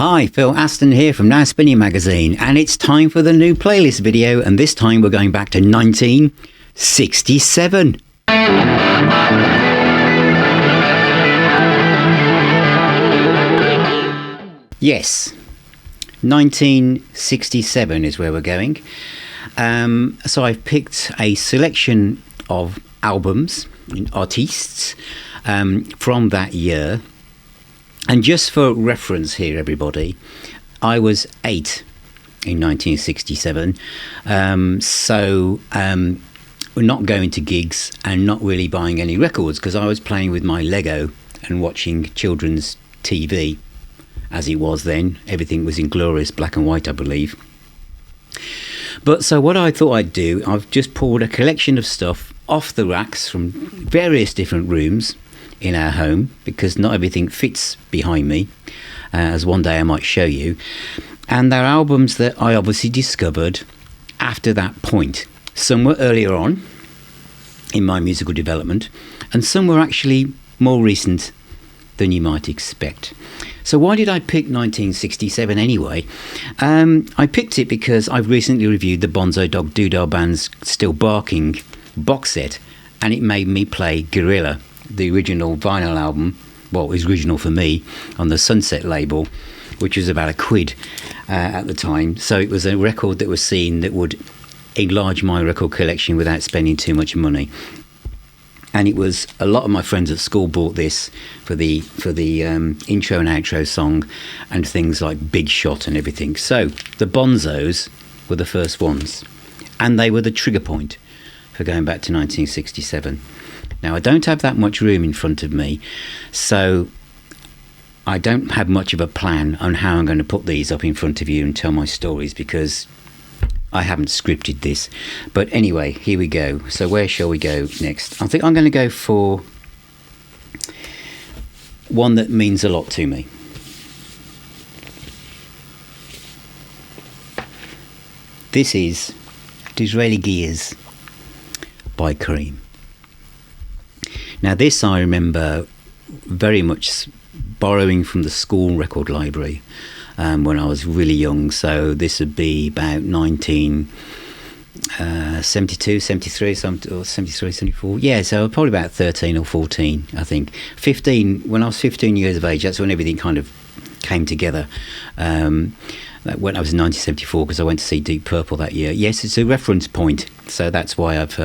Hi, Phil Aston here from Now Spinning Magazine, and it's time for the new playlist video, and this time we're going back to 1967. Yes, 1967 is where we're going. So I've picked a selection of albums, artists, from that year. And just for reference here, everybody, I was 8 in 1967. So we're not going to gigs and not really buying any records because I was playing with my Lego and watching children's TV as it was then. Everything was in glorious black and white, I believe. But so what I thought I'd do, I've just pulled a collection of stuff off the racks from various different rooms in our home, because not everything fits behind me, as one day I might show you. And they're albums that I obviously discovered after that point. Some were earlier on in my musical development, and some were actually more recent than you might expect. So why did I pick 1967 anyway? I picked it because I've recently reviewed the Bonzo Dog Doodah Band's Still Barking box set, and it made me play Gorilla, the original vinyl album. Well, it was original for me, on the Sunset label, which was about £1 at the time. So it was a record that was seen that would enlarge my record collection without spending too much money. And it was, a lot of my friends at school bought this for the intro and outro song and things like Big Shot and everything. So the Bonzos were the first ones, and they were the trigger point for going back to 1967. Now, I don't have that much room in front of me, so I don't have much of a plan on how I'm going to put these up in front of you and tell my stories, because I haven't scripted this. But anyway, here we go. So where shall we go next? I think I'm going to go for one that means a lot to me. This is Disraeli Gears by Cream. Now this I remember very much borrowing from the school record library when I was really young. So this would be about 1972, 73, or 73, 74. Yeah, so probably about 13 or 14, I think. 15, when I was 15 years of age, that's when everything kind of came together. When I was in 1974, because I went to see Deep Purple that year. Yes, it's a reference point, so that's why I've,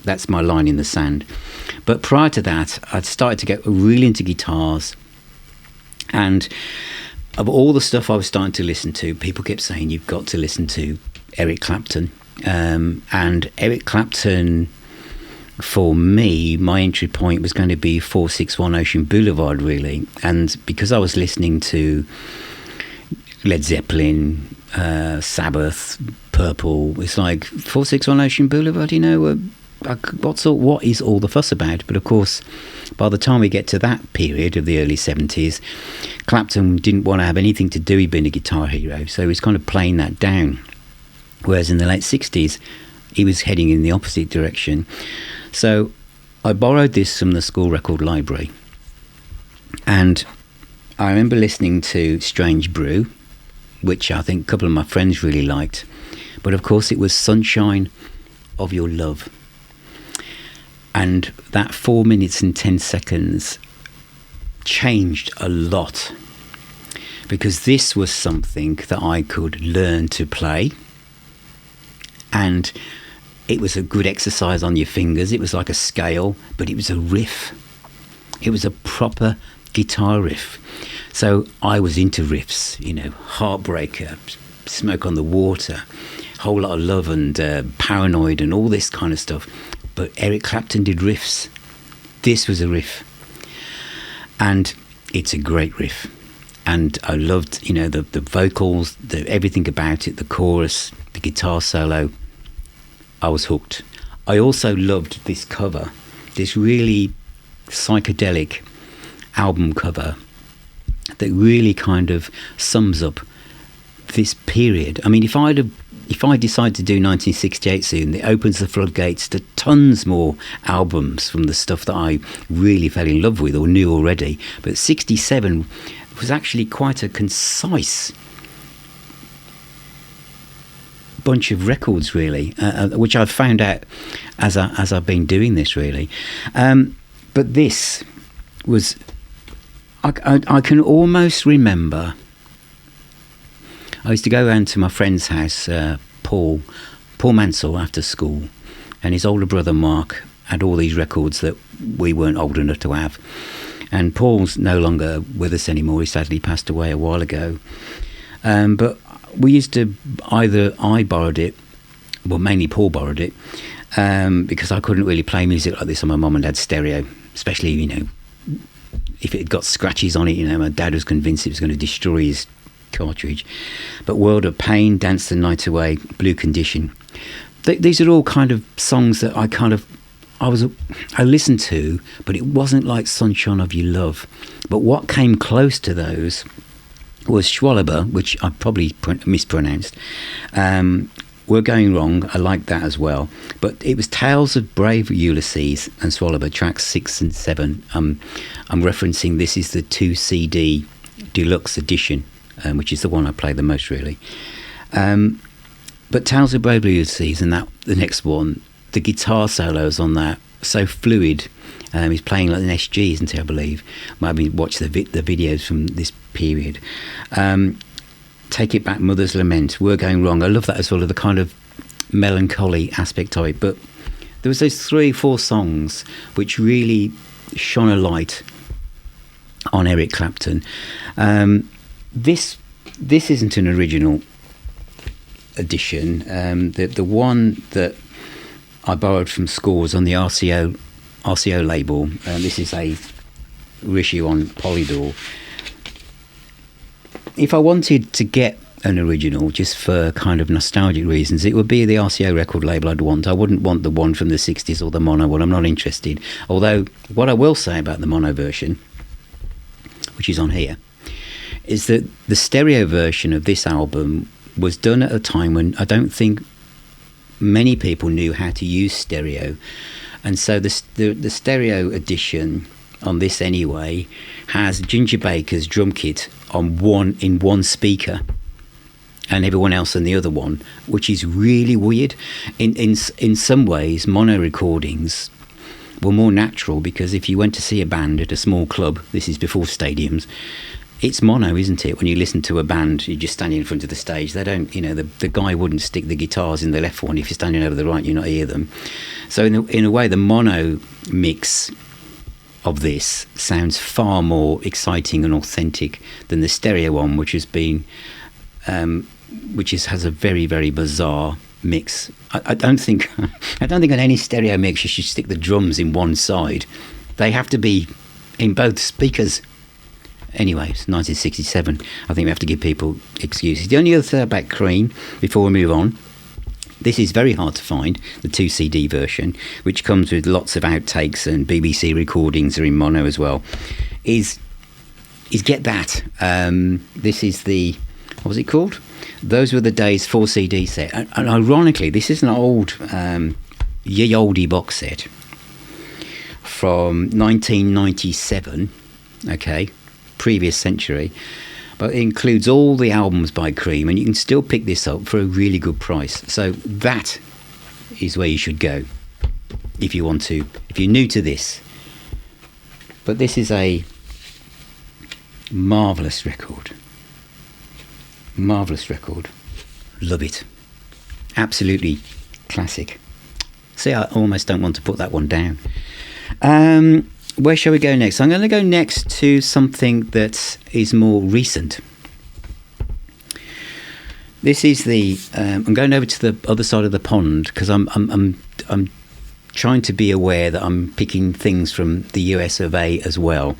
that's my line in the sand. But prior to that, I'd started to get really into guitars, and of all the stuff I was starting to listen to, people kept saying, you've got to listen to Eric Clapton. And Eric Clapton, for me, my entry point was going to be 461 Ocean Boulevard, really. And because I was listening to Led Zeppelin, Sabbath, Purple, it's like 461 Ocean Boulevard, what is all the fuss about? But of course, by the time we get to that period of the early 70s, Clapton didn't want to have anything to do with being a guitar hero, so he was kind of playing that down. Whereas in the late 60s, he was heading in the opposite direction. So I borrowed this from the school record library, and I remember listening to Strange Brew, which I think a couple of my friends really liked. But of course it was Sunshine of Your Love. And that 4 minutes and 10 seconds changed a lot, because this was something that I could learn to play, and it was a good exercise on your fingers. It was like a scale, but it was a riff. It was a proper guitar riff. So I was into riffs, Heartbreaker, Smoke on the Water, Whole Lot of Love, and Paranoid, and all this kind of stuff. But Eric Clapton did riffs. This was a riff, and it's a great riff. And I loved, the vocals, everything about it, the chorus, the guitar solo. I was hooked. I also loved this cover, this really psychedelic album cover that really kind of sums up this period. I mean, if I decide to do 1968 soon, it opens the floodgates to tons more albums from the stuff that I really fell in love with or knew already. But 67 was actually quite a concise bunch of records, really, which I've found out as I've been doing this, really. But this was, I can almost remember, I used to go around to my friend's house, Paul Mansell, after school, and his older brother Mark had all these records that we weren't old enough to have. And Paul's no longer with us anymore. He sadly passed away a while ago. But we used to, either I borrowed it, well, mainly Paul borrowed it, because I couldn't really play music like this on my mum and dad's stereo, especially, you know, if it had got scratches on it. You know, my dad was convinced it was going to destroy his cartridge. But World of Pain, Dance the Night Away, Blue Condition, these are all kind of songs that I listened to, but it wasn't like Sunshine of Your Love. But what came close to those was Schwalbe, which I probably mispronounced. We're Going Wrong, I like that as well. But it was Tales of Brave Ulysses and Schwalbe, tracks 6 and 7. I'm referencing, this is the 2 CD deluxe edition, which is the one I play the most, really. But Tales of Brave Ulysses and the next one, the guitar solos on that, so fluid. He's playing like an SG, isn't he, I believe? Maybe watch the videos from this period. Take It Back, Mother's Lament, We're Going Wrong. I love that as well, the kind of melancholy aspect of it. But there was those 3-4 songs which really shone a light on Eric Clapton. This isn't an original edition. The one that I borrowed from Scores on the RCO label. This is a reissue on Polydor. If I wanted to get an original just for kind of nostalgic reasons, it would be the RCO record label I'd want. I wouldn't want the one from the 60s or the mono one. I'm not interested. Although what I will say about the mono version, which is on here, is that the stereo version of this album was done at a time when I don't think many people knew how to use stereo. And so the stereo edition on this anyway has Ginger Baker's drum kit in one speaker and everyone else on the other one, which is really weird. In some ways, mono recordings were more natural, because if you went to see a band at a small club, this is before stadiums, it's mono, isn't it? When you listen to a band, you're just standing in front of the stage. They don't, you know, the guy wouldn't stick the guitars in the left one. If you're standing over the right, you not hear them. So in a way, the mono mix of this sounds far more exciting and authentic than the stereo one, which has a very, very bizarre mix. I don't think on any stereo mix you should stick the drums in one side. They have to be in both speakers. Anyway, it's 1967. I think we have to give people excuses. The only other thing about Cream, before we move on, this is very hard to find, the 2 CD version, which comes with lots of outtakes, and BBC recordings are in mono as well, is get that. This is the, what was it called? Those Were the Days 4 CD set. And ironically, this is an old ye olde box set from 1997, okay, previous century, but it includes all the albums by Cream, and you can still pick this up for a really good price. So that is where you should go if you want to, if you're new to this. But this is a marvellous record. Love it. Absolutely classic. See, I almost don't want to put that one down. Where shall we go next? I'm going to go next to something that is more recent. This is I'm going over to the other side of the pond, because I'm trying to be aware that I'm picking things from the US of A as well.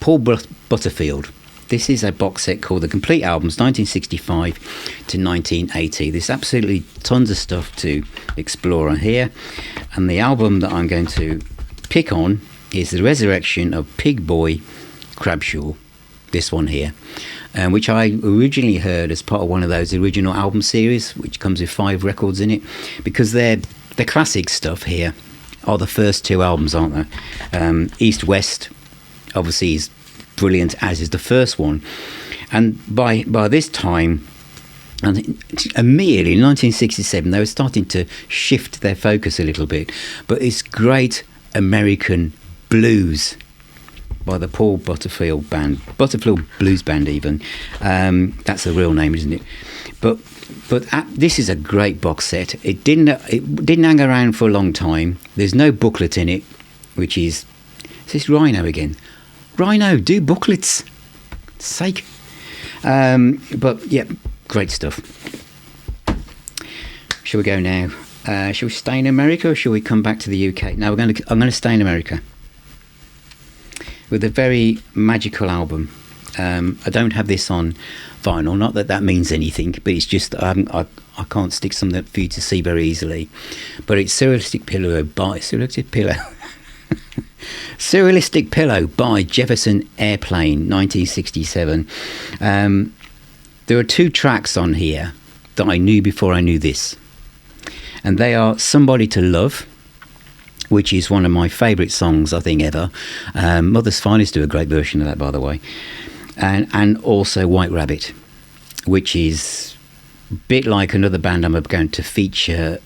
Paul Butterfield. This is a box set called The Complete Albums, 1965 to 1980. There's absolutely tons of stuff to explore on here. And the album that I'm going to pick on is The Resurrection of Pigboy, Crabshaw, this one here, which I originally heard as part of one of those original album series, which comes with 5 records in it, because the classic stuff here are the first 2 albums, aren't they? East West, obviously, is brilliant as is the first one. And by this time, and immediately in 1967, they were starting to shift their focus a little bit. But it's great American blues by the Paul Butterfield Band, Butterfield Blues Band even. That's the real name, isn't it? But this is a great box set. It didn't hang around for a long time. There's no booklet in it, which is this Rhino again. Rhino, do booklets. Sake. But yeah, great stuff. Shall we go now? Shall we stay in America or shall we come back to the UK? No, I'm going to stay in America with a very magical album. I don't have this on vinyl, not that means anything, but it's just I can't stick something for you to see very easily. But it's Surrealistic Pillow by Jefferson Airplane, 1967. There are 2 tracks on here that I knew before I knew this, and they are Somebody to Love, which is one of my favourite songs, I think, ever. Mother's Finest do a great version of that, by the way. And also White Rabbit, which is a bit like another band I'm going to feature.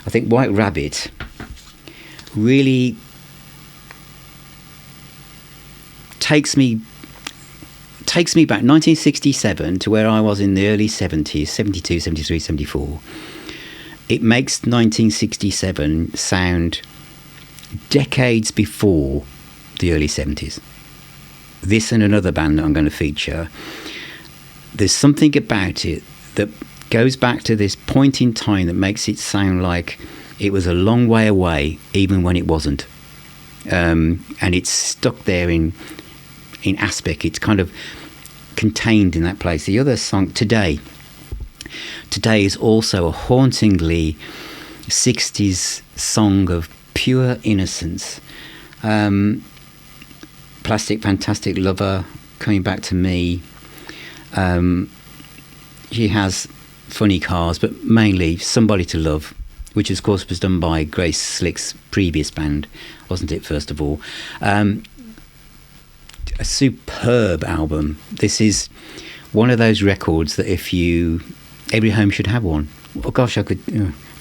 I think White Rabbit really takes me back 1967 to where I was in the early 70s, 72, 73, 74. It makes 1967 sound decades before the early 70s. This and another band that I'm going to feature, there's something about it that goes back to this point in time that makes it sound like it was a long way away, even when it wasn't. And it's stuck there in aspect. It's kind of contained in that place. The other song, Today is also a hauntingly 60s song of pure innocence. Plastic Fantastic Lover, Coming Back to Me. She has Funny Cars, but mainly Somebody to Love, which of course was done by Grace Slick's previous band, wasn't it, first of all. A superb album. This is one of those records that every home should have one. Oh gosh, I could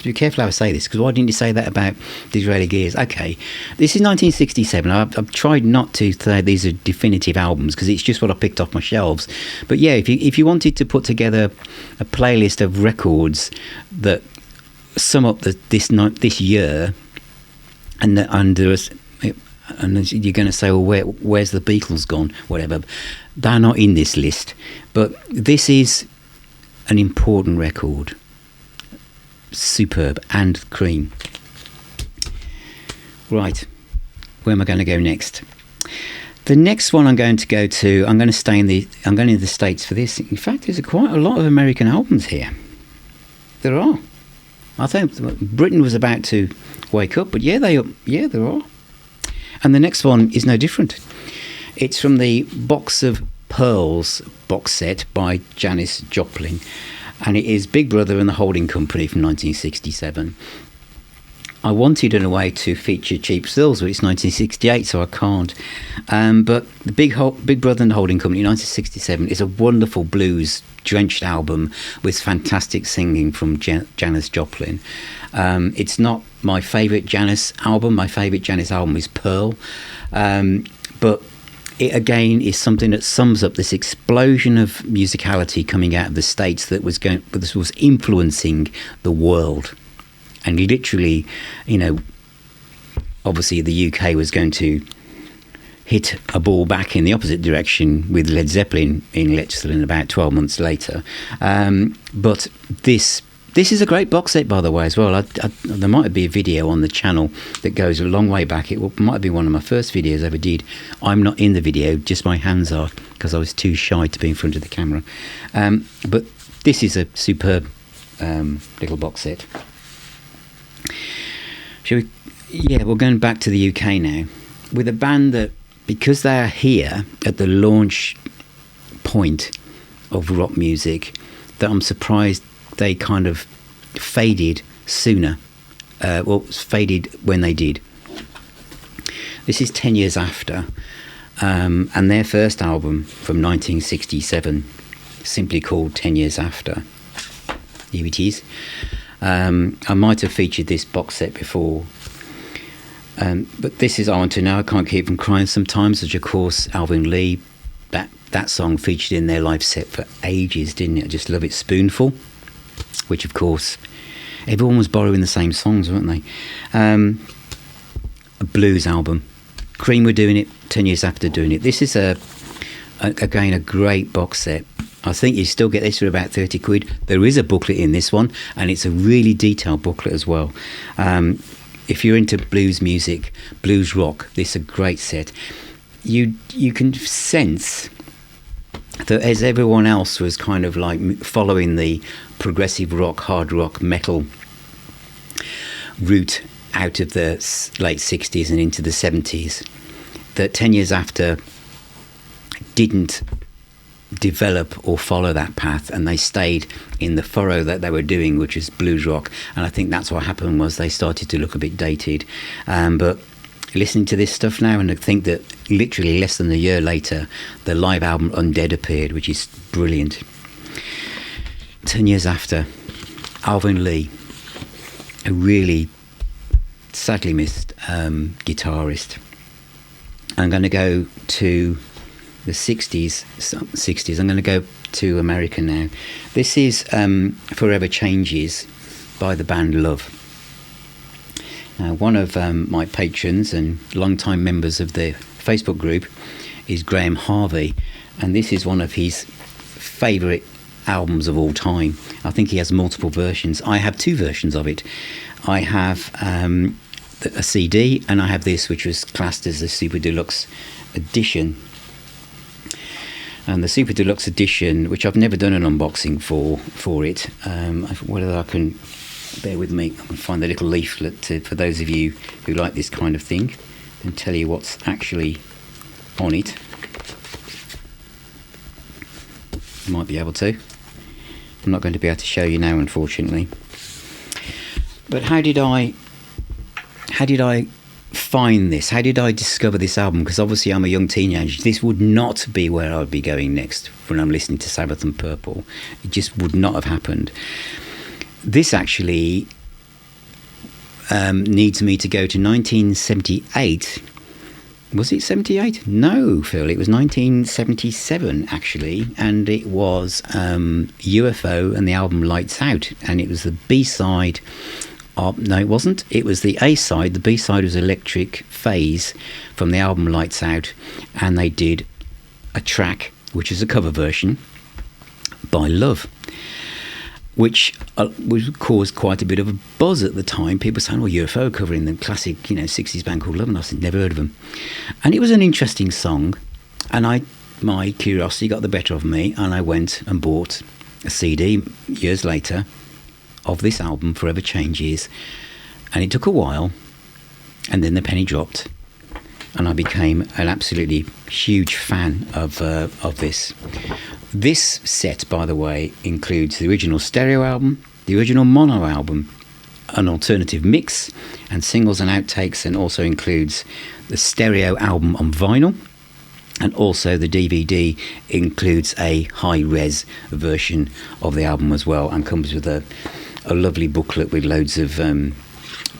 be careful how I say this, because why didn't you say that about Disraeli Gears? Okay, this is 1967. I've tried not to say these are definitive albums because it's just what I picked off my shelves. But yeah, if you wanted to put together a playlist of records that sum up this year, and you're going to say, well, where's the Beatles gone? Whatever. They're not in this list. But this is an important record. Superb and cream. Right. Where am I going to go next? The next one I'm going to go to, I'm going to the States for this. In fact, there's quite a lot of American albums here. There are. I think Britain was about to wake up, but there are. And the next one is no different. It's from the Box of Pearls box set by Janis Joplin, and it is Big Brother and the Holding Company from 1967. I wanted in a way to feature Cheap Thrills, but it's 1968, so I can't. But the Big Brother and the Holding Company, 1967, is a wonderful blues-drenched album with fantastic singing from Janis Joplin. It's not my favourite Janis album. My favourite Janis album is Pearl. But it, again, is something that sums up this explosion of musicality coming out of the States that was influencing the world. And literally, obviously the UK was going to hit a ball back in the opposite direction with Led Zeppelin in Leicester about 12 months later. But this is a great box set, by the way, as well. There might be a video on the channel that goes a long way back. It might be one of my first videos I ever did. I'm not in the video, just my hands are, because I was too shy to be in front of the camera. But this is a superb little box set. We're going back to the UK now with a band that, because they are here at the launch point of rock music, that I'm surprised they kind of faded sooner. Faded when they did. This is 10 years after. And their first album from 1967, simply called 10 Years After. Here it is. I might have featured this box set before, but this is I Want to Know, I Can't Keep From Crying Sometimes, which of course Alvin Lee, that song featured in their live set for ages, didn't it? I Just Love It, Spoonful, which of course everyone was borrowing the same songs, weren't they? A blues album. Cream were doing it 10 years after doing it. This is again a great box set. I think you still get this for about 30 quid. There is a booklet in this one, and it's a really detailed booklet as well. If you're into blues music, blues rock, this is a great set. You can sense that as everyone else was kind of like following the progressive rock, hard rock, metal route out of the late 60s and into the 70s, that 10 years after didn't develop or follow that path, and they stayed in the furrow that they were doing, which is blues rock. And I think that's what happened, was they started to look a bit dated. But listening to this stuff now, and I think that literally less than a year later the live album Undead appeared, which is brilliant. 10 years after, Alvin Lee, a really sadly missed guitarist. I'm going to go to the 60s. I'm going to go to America now. This is Forever Changes by the band Love. One of my patrons and long-time members of the Facebook group is Graham Harvey, and this is one of his favourite albums of all time. I think he has multiple versions. I have two versions of it. I have a CD, and I have this, which was classed as the Super Deluxe Edition. And the Super Deluxe Edition, which I've never done an unboxing for it, whether I can, bear with me, I can find the little leaflet for those of you who like this kind of thing, and tell you what's actually on it. I might be able to. I'm not going to be able to show you now, unfortunately. But how did I find this? How did I discover this album? Because obviously I'm a young teenager. This would not be where I'd be going next when I'm listening to Sabbath and Purple. It just would not have happened. This actually needs me to go to 1978. Was it 78? No, Phil, it was 1977 actually, and it was UFO and the album Lights Out, and it was the B-side. No, it wasn't. It was the A-side. The B-side was Electric Phase from the album Lights Out, and they did a track which is a cover version by Love, which caused quite a bit of a buzz at the time. People saying, well, UFO covering the classic, 60s band called Love, and I said, never heard of them. And it was an interesting song, and my curiosity got the better of me, and I went and bought a CD years later of this album, Forever Changes, and it took a while, and then the penny dropped, and I became an absolutely huge fan of this. This set, by the way, includes the original stereo album, the original mono album, an alternative mix, and singles and outtakes, and also includes the stereo album on vinyl, and also the DVD includes a high-res version of the album as well, and comes with a lovely booklet with loads of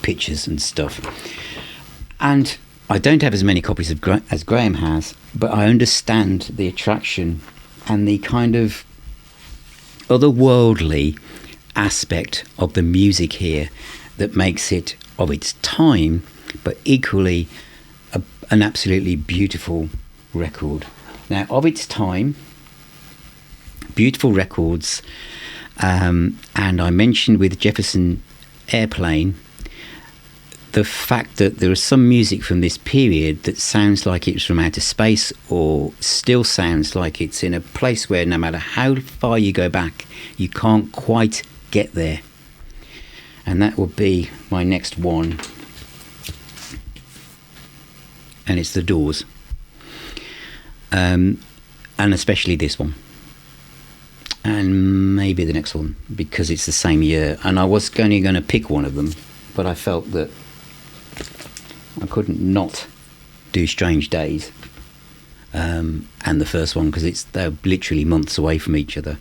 pictures and stuff. And I don't have as many copies as Graham has, but I understand the attraction and the kind of otherworldly aspect of the music here that makes it of its time, but equally an absolutely beautiful record. Now, of its time, beautiful records, and I mentioned with Jefferson Airplane the fact that there is some music from this period that sounds like it's from outer space, or still sounds like it's in a place where no matter how far you go back, you can't quite get there. And that would be my next one. And it's The Doors. And especially this one. And maybe the next one, because it's the same year. And I was only going to pick one of them, but I felt that I couldn't not do Strange Days. and the first one, because they're literally months away from each other.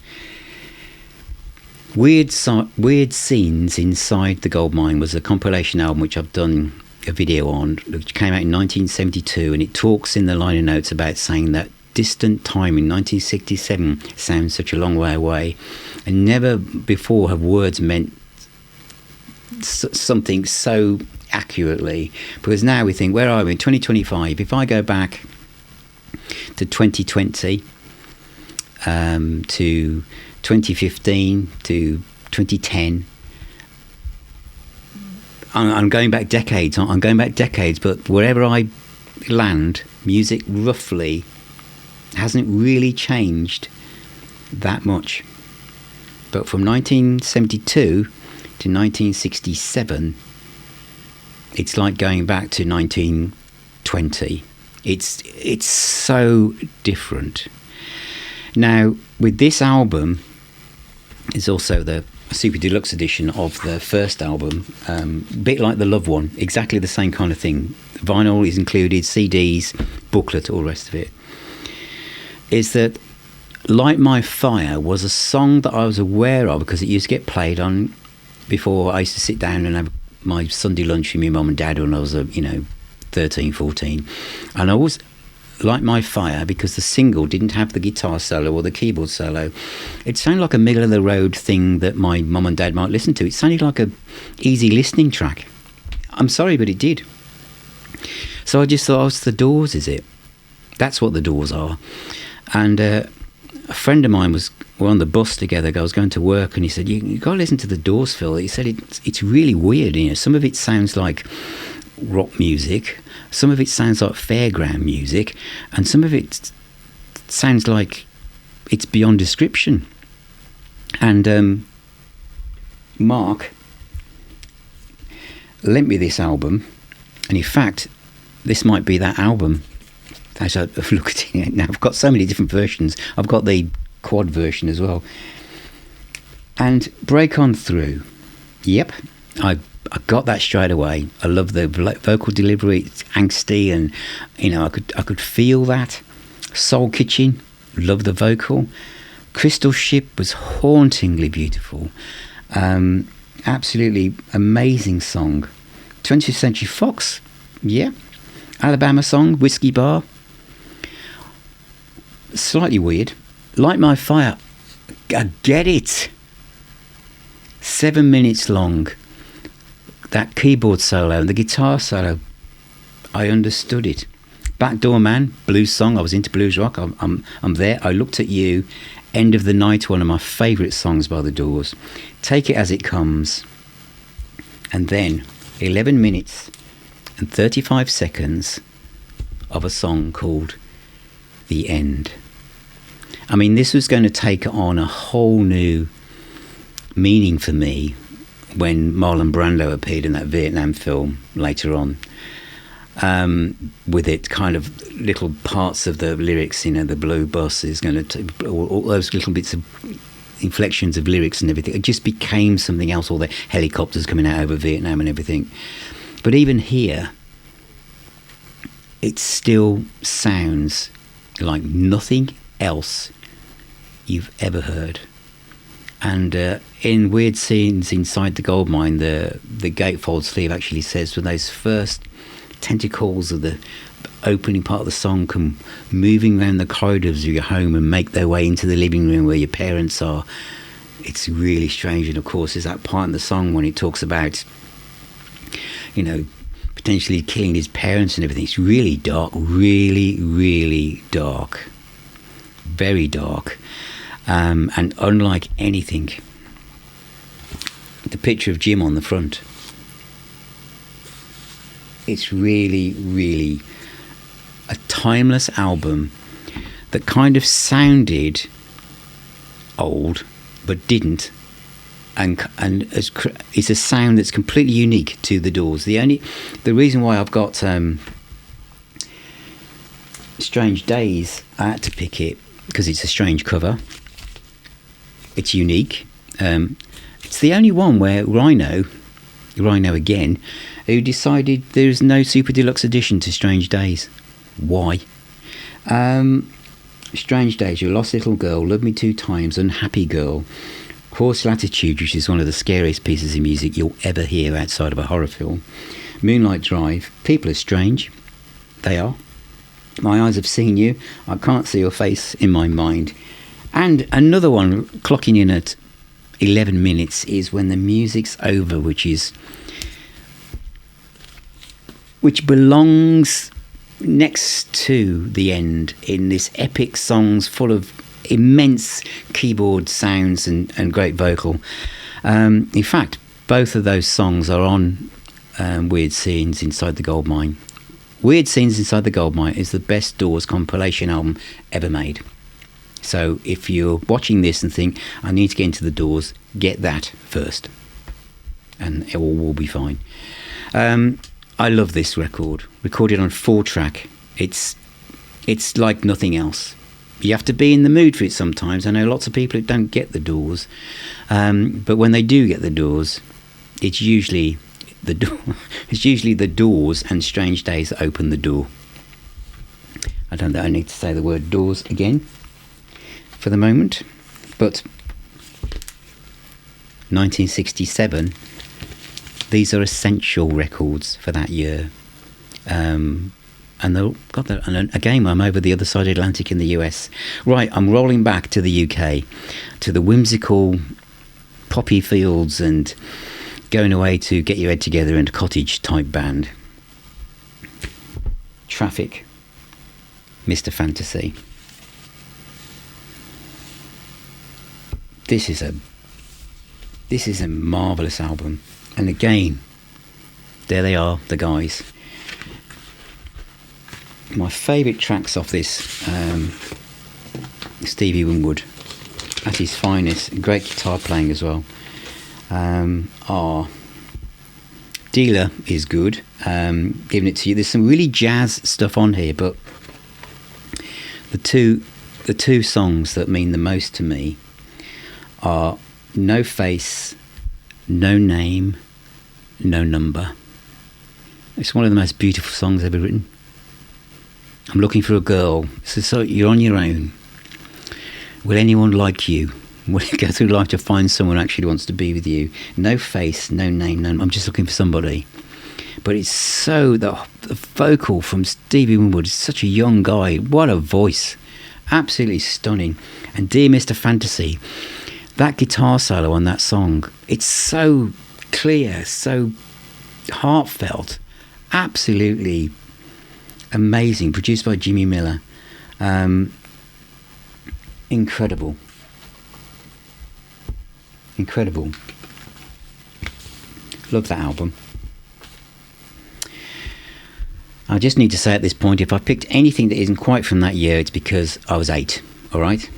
Weird Scenes Inside the Gold Mine was a compilation album which I've done a video on, which came out in 1972, and it talks in the liner notes about saying that distant time in 1967 sounds such a long way away, and never before have words meant something so accurately, because now we think, where are we in 2025? If I go back to 2020, to 2015, to 2010, I'm going back decades. But wherever I land, music roughly hasn't really changed that much. But from 1972 to 1967, it's like going back to 1920. It's so different. Now, with this album, it's also the Super Deluxe edition of the first album, a bit like the Love one, exactly the same kind of thing. Vinyl is included, CDs, booklet, all the rest of it. Is that Light My Fire was a song that I was aware of because it used to get played on before I used to sit down and have my Sunday lunch with my mum and dad when I was 13, 14. And I always Light My Fire, because the single didn't have the guitar solo or the keyboard solo. It sounded like a middle of the road thing that my mum and dad might listen to. It sounded like a easy listening track. I'm sorry, but it did. So I just thought, it's the Doors, is it? That's what the Doors are. And a friend of mine we're on the bus together. I was going to work, and he said, you got to listen to the Doors, Phil. He said it's really weird. Some of it sounds like rock music, some of it sounds like fairground music, and some of it sounds like it's beyond description. And Mark lent me this album, and in fact, this might be that album. As I've looked at it now, I've got so many different versions. I've got the quad version as well. And Break On Through. Yep, I got that straight away. I love the vocal delivery. It's angsty, and I could feel that. Soul Kitchen, love the vocal. Crystal Ship was hauntingly beautiful. Absolutely amazing song. 20th Century Fox, yeah. Alabama Song, Whiskey Bar. Slightly weird. Light My Fire, I get it. 7 minutes long. That keyboard solo and the guitar solo, I understood it. Backdoor Man, blues song. I was into blues rock. I'm there. I Looked at You. End of the Night, one of my favourite songs by the Doors. Take It As It Comes. And then 11 minutes and 35 seconds of a song called The End. I mean, this was going to take on a whole new meaning for me when Marlon Brando appeared in that Vietnam film later on, with it kind of little parts of the lyrics, the blue bus is going to, all those little bits of inflections of lyrics and everything. It just became something else, all the helicopters coming out over Vietnam and everything. But even here, it still sounds like nothing else you've ever heard. And in Weird Scenes Inside the Gold Mine, the gatefold sleeve actually says, when those first tentacles of the opening part of the song come moving around the corridors of your home and make their way into the living room where your parents are, it's really strange. And of course, there's that part in the song when it talks about, potentially killing his parents and everything. It's really dark, really, really dark. Very dark. And unlike anything, the picture of Jim on the front, it's really, really a timeless album that kind of sounded old but didn't, and it's a sound that's completely unique to the Doors. The reason why I've got Strange Days, I had to pick it because it's a strange cover. It's unique. It's the only one where Rhino again, who decided there's no Super Deluxe edition to Strange Days. Why? Strange Days, Your Lost Little Girl, Love Me Two Times, Unhappy Girl, Horse Latitude, which is one of the scariest pieces of music you'll ever hear outside of a horror film, Moonlight Drive, People Are Strange, they are, My Eyes Have Seen You, I Can't See Your Face in My Mind, and another one clocking in at 11 minutes is When the Music's Over, which belongs next to the end in this epic songs full of immense keyboard sounds and great vocal. In fact, both of those songs are on Weird Scenes Inside the Goldmine. Weird Scenes Inside the Goldmine is the best Doors compilation album ever made. So if you're watching this and think, I need to get into the Doors, get that first. And it all will be fine. I love this record. Recorded on 4-track. It's like nothing else. You have to be in the mood for it sometimes. I know lots of people who don't get the Doors. But when they do get the Doors, it's usually the Doors and Strange Days that open the door. I don't know, I need to say the word Doors again for the moment. But 1967, these are essential records for that year. And again, I'm over the other side of the Atlantic in the US. Right, I'm rolling back to the UK, to the whimsical poppy fields and going away to Get Your Head Together and a cottage type band. Traffic, Mr. Fantasy. This is a marvellous album. And again, there they are, the guys. My favourite tracks off this, Stevie Winwood, at his finest, great guitar playing as well, are Dealer is good, giving it to you. There's some really jazz stuff on here, but the two songs that mean the most to me are No Face, No Name, No Number. It's one of the most beautiful songs ever written. I'm looking for a girl. So you're on your own. Will anyone like you? Will you go through life to find someone who actually wants to be with you? No face, no name, no. I'm just looking for somebody. But it's so the vocal from Stevie Winwood is such a young guy. What a voice! Absolutely stunning. And Dear Mr. Fantasy, that guitar solo on that song, it's so clear, so heartfelt, absolutely amazing. Produced by Jimmy Miller. Incredible. Love that album. I just need to say at this point, if I picked anything that isn't quite from that year, it's because I was 8, all right?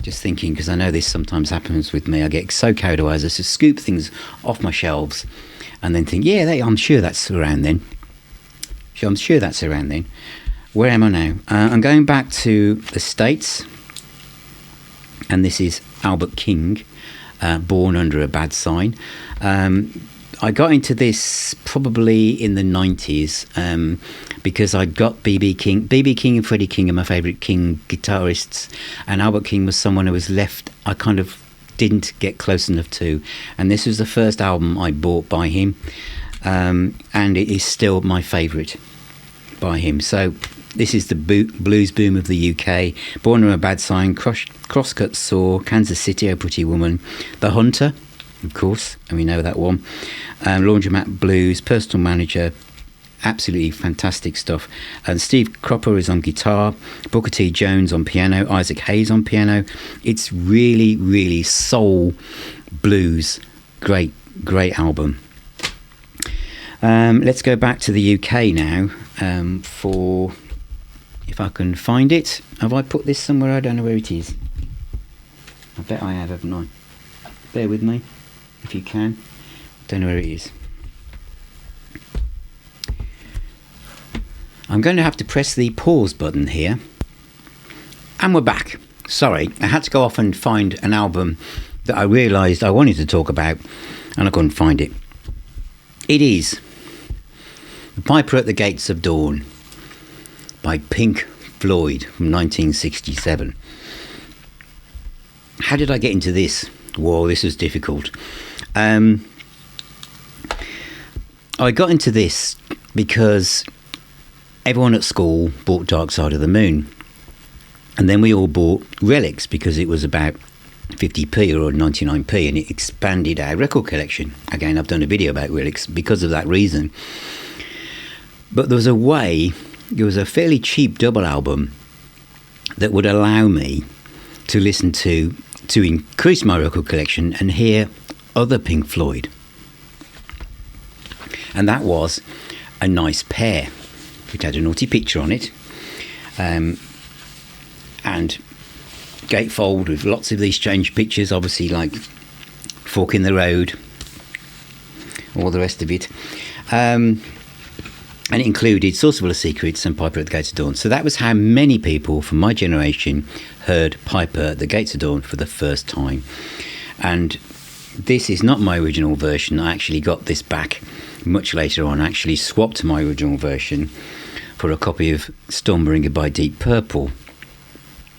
Just thinking, because I know this sometimes happens with me. I get so carried away as I just scoop things off my shelves and then think, I'm sure that's around then. Where am I now? I'm going back to the States, and this is Albert King, Born Under a Bad Sign. I got into this probably in the 90s because I got B.B. King. B.B. King and Freddie King are my favourite King guitarists, and Albert King was someone who was left, I kind of didn't get close enough to. And this was the first album I bought by him, and it is still my favourite by him. So this is the blues boom of the UK. Born Under a Bad Sign, Crosscut Saw, Kansas City, Oh Pretty Woman, The Hunter, of course, and we know that one. Laundromat Blues, Personal Manager, absolutely fantastic stuff. And Steve Cropper is on guitar, Booker T. Jones on piano, Isaac Hayes on piano. It's really, really soul blues. Great album. Let's go back to the UK now for, if I can find it. Have I put this somewhere? I don't know where it is. I bet I have, haven't I? Bear with me, if you can. Don't know where it is. I'm going to have to press the pause button here. And we're back. Sorry, I had to go off and find an album that I realised I wanted to talk about, and I couldn't find it. It is The Piper at the Gates of Dawn by Pink Floyd from 1967. How did I get into this? Whoa, this was difficult. I got into this because everyone at school bought Dark Side of the Moon. And then we all bought Relics because it was about 50p or 99p, and it expanded our record collection. Again, I've done a video about Relics because of that reason. But there was a fairly cheap double album that would allow me to listen to increase my record collection and hear other Pink Floyd. And that was A Nice Pair, which had a naughty picture on it. And gatefold with lots of these strange pictures, obviously, like Fork in the Road, all the rest of it. And it included Source of All the Secrets and Piper at the Gates of Dawn. So that was how many people from my generation heard Piper at the Gates of Dawn for the first time. And this is not my original version. I actually got this back much later on. I actually swapped my original version for a copy of Stormbringer by Deep Purple,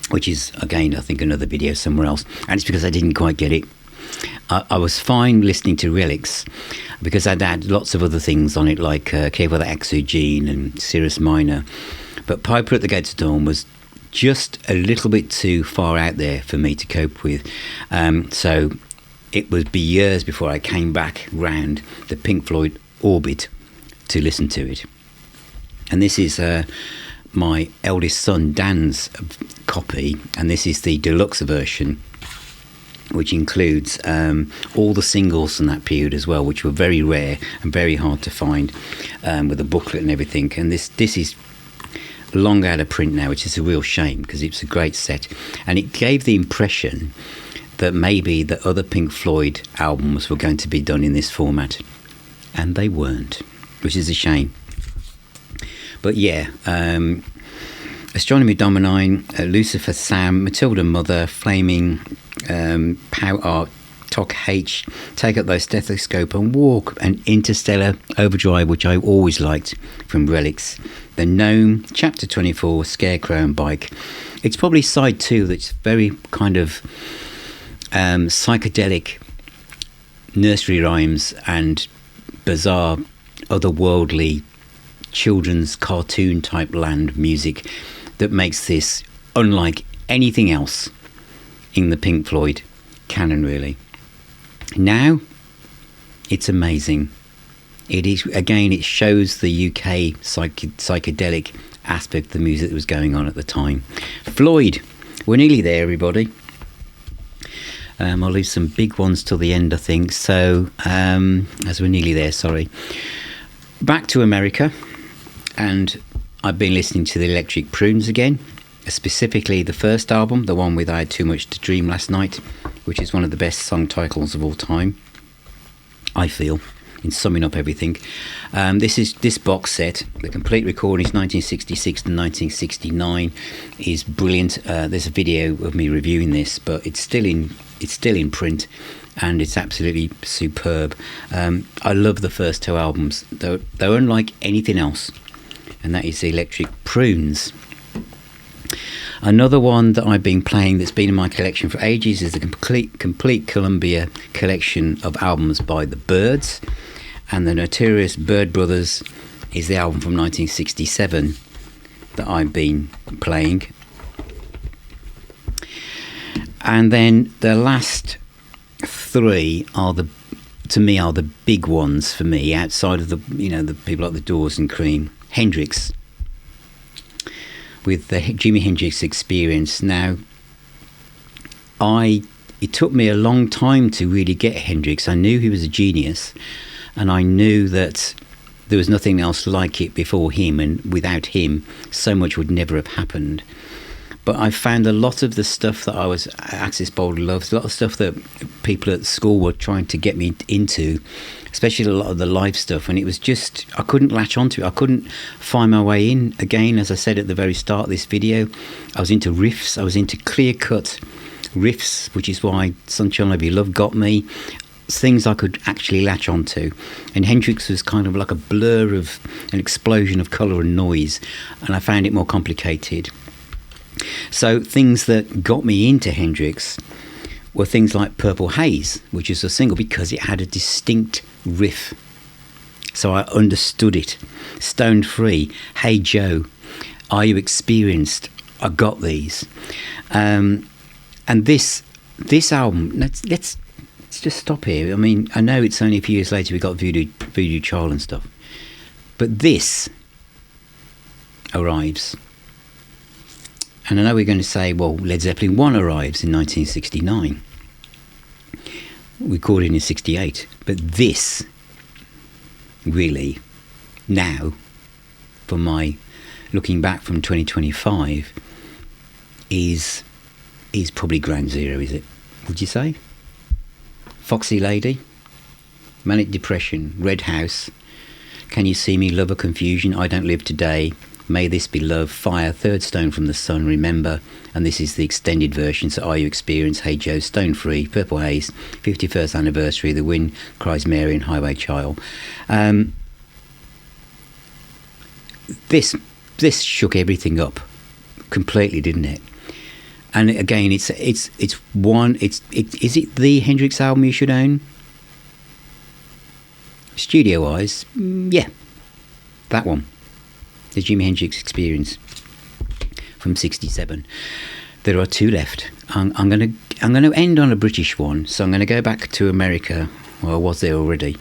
which is, again, I think another video somewhere else. And it's because I didn't quite get it. I was fine listening to Relics because I'd had lots of other things on it, like Cave of the Axu Gene and Cirrus Minor. But Piper at the Gates of Dawn was just a little bit too far out there for me to cope with. So it would be years before I came back round the Pink Floyd orbit to listen to it. And this is my eldest son Dan's copy, and this is the deluxe version, which includes all the singles from that period as well, which were very rare and very hard to find, with a booklet and everything. And this is long out of print now, which is a real shame because it's a great set, and it gave the impression that maybe the other Pink Floyd albums were going to be done in this format, and they weren't, which is a shame. But yeah, Astronomy Domine, Lucifer Sam, Matilda Mother, Flaming, Pow Art, Tok H, Take Up Those Stethoscope and Walk, and Interstellar Overdrive, which I always liked from Relics. The Gnome, Chapter 24, Scarecrow and Bike. It's probably side 2 that's very kind of psychedelic nursery rhymes and bizarre, otherworldly children's cartoon type land music that makes this unlike anything else in the Pink Floyd canon, really. Now it's amazing. It is, again, it shows the UK psychedelic aspect of the music that was going on at the time. Floyd, we're nearly there, everybody. I'll leave some big ones till the end, I think. So as we're nearly there, sorry. Back to America, and I've been listening to the Electric Prunes again, specifically the first album, the one with I Had Too Much to Dream Last Night, which is one of the best song titles of all time, I feel, in summing up everything. This box set, the complete recording is 1966 to 1969, is brilliant. There's a video of me reviewing this, but it's still in print, and it's absolutely superb. I love the first 2 albums. They're unlike anything else, and that is the Electric Prunes. Another one that I've been playing that's been in my collection for ages is the complete Columbia collection of albums by the Byrds, and the Notorious Byrd Brothers is the album from 1967 that I've been playing. And then the last 3 are the big ones for me, outside of the people like the Doors and Cream. Hendrix, with the Jimi Hendrix Experience. Now, it took me a long time to really get Hendrix. I knew he was a genius, and I knew that there was nothing else like it before him, and without him, so much would never have happened. But I found a lot of the stuff that I was Axis Bold loves, a lot of stuff that people at school were trying to get me into, especially a lot of the live stuff, and it was just, I couldn't latch onto it. I couldn't find my way in. Again, as I said at the very start of this video, I was into riffs, I was into clear-cut riffs, which is why Sunshine of Your Love got me. Things I could actually latch onto, and Hendrix was kind of like a blur of an explosion of colour and noise, and I found it more complicated. So things that got me into Hendrix were things like Purple Haze, which is a single because it had a distinct riff. So I understood it. Stone Free, Hey Joe, Are You Experienced? I got these. And this album, let's just stop here. I mean, I know it's only a few years later we got Voodoo Child and stuff. But this arrives. And I know we're going to say, well, Led Zeppelin 1 arrives in 1969. Recorded in 68. But this, really, now, for my looking back from 2025, is probably ground zero, is it? Would you say? Foxy Lady, Manic Depression, Red House, Can You See Me, Love or Confusion, I Don't Live Today, May This Be Love, Fire, Third Stone from the Sun, Remember, and this is the extended version, so Are You Experienced, Hey Joe, Stone Free, Purple Haze, 51st Anniversary, The Wind Cries Mary and Highway Child. This shook everything up completely, didn't it? And again, is it the Hendrix album you should own? Studio wise, yeah, that one, the Jimi Hendrix Experience from '67. There are two left. I'm going to end on a British one, so I'm going to go back to America. Well, I was there already,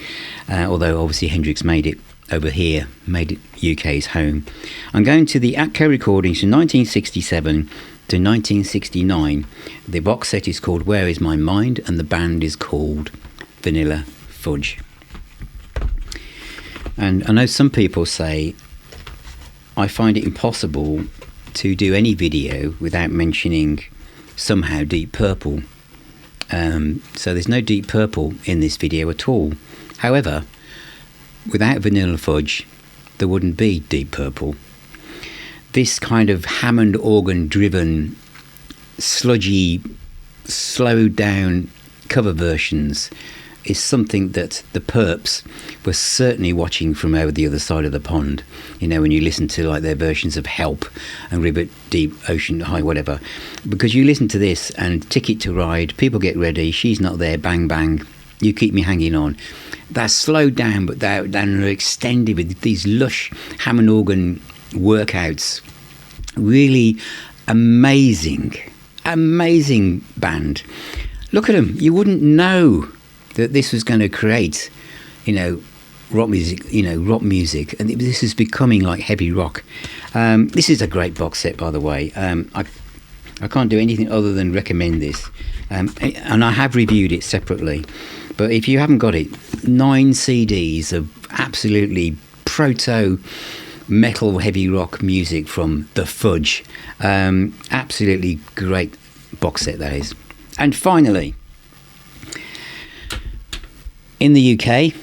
although obviously Hendrix made it over here, made it UK's home. I'm going to the Atco recordings from 1967 to 1969. The box set is called Where Is My Mind, and the band is called Vanilla Fudge. And I know some people say I find it impossible to do any video without mentioning somehow Deep Purple. So there's no Deep Purple in this video at all. However, without Vanilla Fudge, there wouldn't be Deep Purple. This kind of Hammond organ driven, sludgy, slowed down cover versions is something that the Perps were certainly watching from over the other side of the pond. You know, when you listen to like their versions of Help and River Deep, Ocean High, whatever. Because you listen to this and Ticket to Ride, People Get Ready, She's Not There, Bang Bang, You Keep Me Hanging On. They're slowed down, but they're extended with these lush Hammond organ workouts. Really amazing band. Look at them. You wouldn't know that this was going to create, rock music, and this is becoming like heavy rock. This is a great box set, by the way. I can't do anything other than recommend this, and I have reviewed it separately. But if you haven't got it, 9 CDs of absolutely proto metal heavy rock music from the Fudge. Absolutely great box set, that is. And finally, in the UK,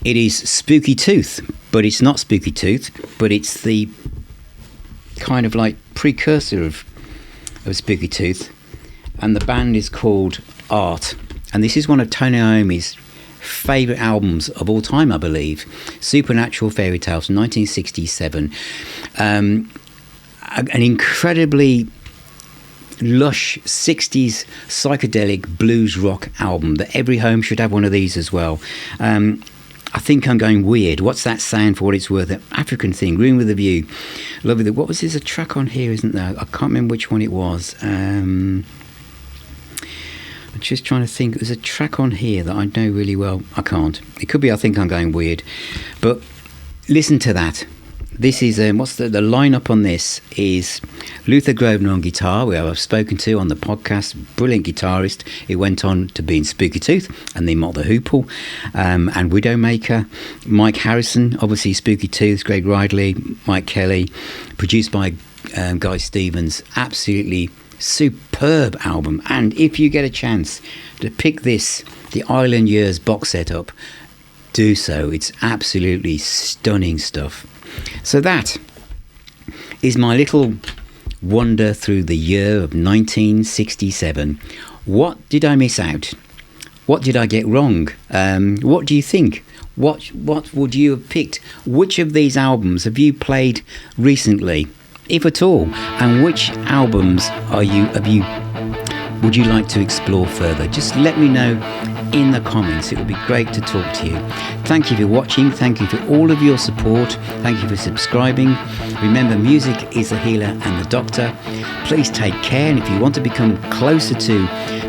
it is Spooky Tooth, but it's not Spooky Tooth, but it's the kind of like precursor of Spooky Tooth, and the band is called Art. And this is one of Tony Iommi's favourite albums of all time, I believe. Supernatural Fairy Tales from 1967. An incredibly lush 60s psychedelic blues rock album that every home should have one of these as well. I think I'm going weird. What's that sound for what it's worth? An African thing, Room with a View. Lovely. What was this? A track on here, isn't there? I can't remember which one it was. I'm just trying to think. There's a track on here that I know really well. I can't. It could be I think I'm going weird. But listen to that. This is, what's the lineup on this is Luther Grosvenor on guitar, who I've spoken to on the podcast, brilliant guitarist. He went on to be in Spooky Tooth and then Mott the Hoople, and Widowmaker. Mike Harrison, obviously Spooky Tooth, Greg Ridley, Mike Kelly, produced by Guy Stevens. Absolutely superb album. And if you get a chance to pick this, the Island Years box set up, do so. It's absolutely stunning stuff. So that is my little wander through the year of 1967. What did I miss out? What did I get wrong? What do you think? What would you have picked? Which of these albums have you played recently if at all? And which albums would you like to explore further? Just let me know in the comments. It would be great to talk to you. Thank you for watching. Thank you for all of your support. Thank you for subscribing. Remember, music is the healer and the doctor. Please take care, and if you want to become closer to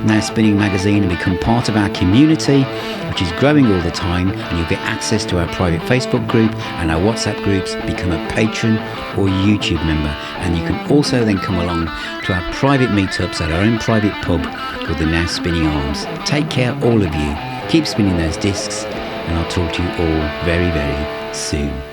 Now Spinning Magazine and become part of our community, which is growing all the time, and you'll get access to our private Facebook group and our WhatsApp groups, become a patron or YouTube member. And you can also then come along to our private meetups at our own private pub called the Now Spinning Arms. Take care, all of you. Keep spinning those discs, and I'll talk to you all very, very soon.